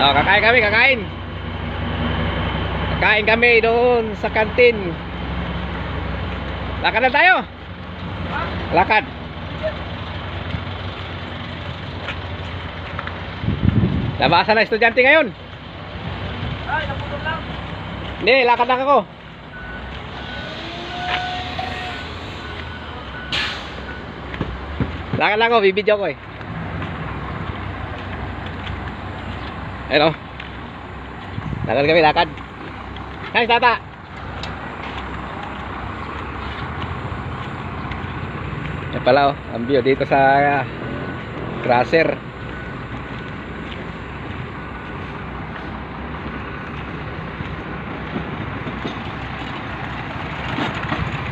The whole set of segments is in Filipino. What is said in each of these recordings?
Oh, kakain kami, kakain. Kakain kami doon sa kantin. Lakad na tayo. Lakad. Labasan na estudyante ngayon. Ay, naputol lang. Hindi, lakad lang ako. Lakad lang ako, bibidyo ko eh. Ayun o. Lakad kami, lakad. Thanks, tata. Yan pala o, ang view dito sa crusher.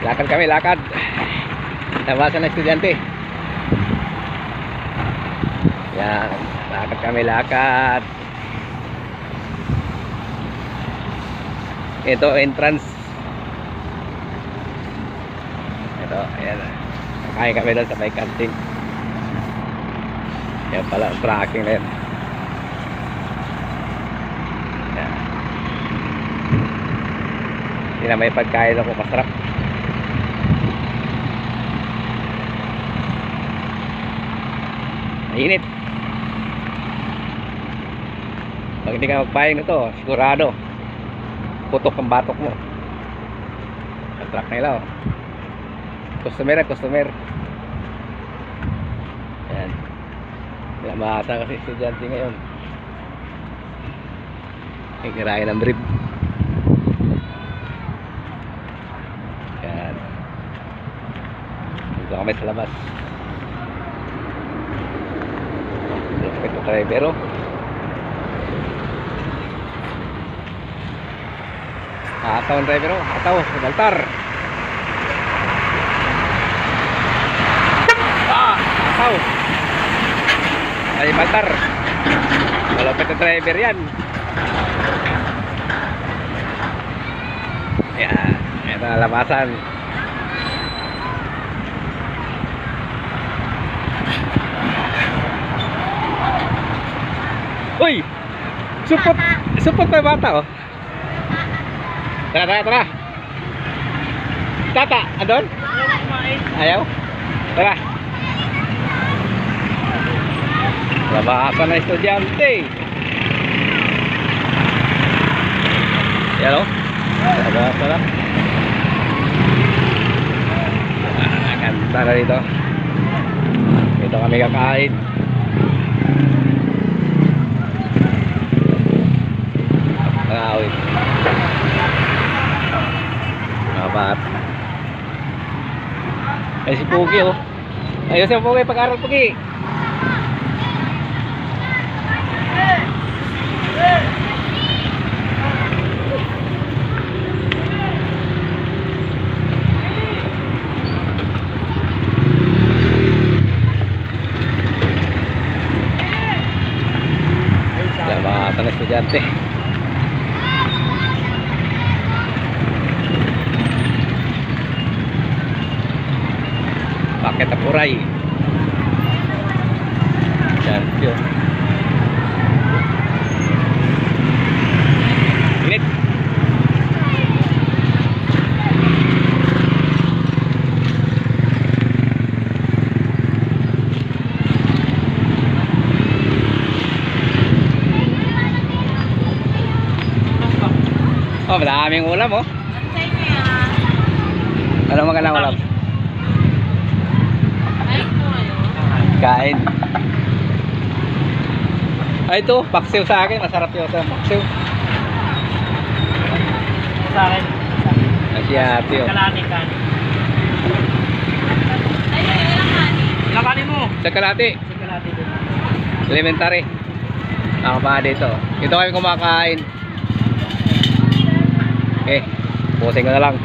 Lakad kami, lakad. Tawasan ng estudyante. Yan, lakad kami, lakad. Ito entrance. Ito, ayan. Kakain kami doon sa may kantin. Yan pala, tracking na yan. Yan. Hindi na may pagkain ako, masarap. Mainit. Pag hindi ka magpahin nito, sigurado putok ang batok mo. Ang truck nila oh. Customer, customer. Yan. Wala maasa kasi estudyante ngayon. Kikirain ng brief. Yan. Dito kami sa labas. Ito driver oh. Ataw ang driver oh. Ataw, Baltar. Ataw. Ay, Baltar. Malapit ang driver yan. Yan. Ito na labasan. Uy! Supot! Supot pa yung bata oh. Tara, tara, tara. Tata, andun? Ayaw? Tara. Labasan na estudyante. Yan o. Labasan na. Ganda na dito. Dito kami kakain. Nakawin. Kabat. Ay si Pugi oh. Ayos yung Pugi, pag-aral Pugi. Labasan ng estudyante. Paket apuray. Yan, yun. Init. Oh, maraming ulam oh. Ano magandang ulam? Kain. Ay ito, paksiw sa akin. Masarap yun sa paksiw. Sa akin. Asyati yun. Kalati ka. Ilang kanin mo? Sa kalati. Sa kalati din. Elementary. Nakapaka dito. Ito kami kumakain. Okay, pusing ko na lang.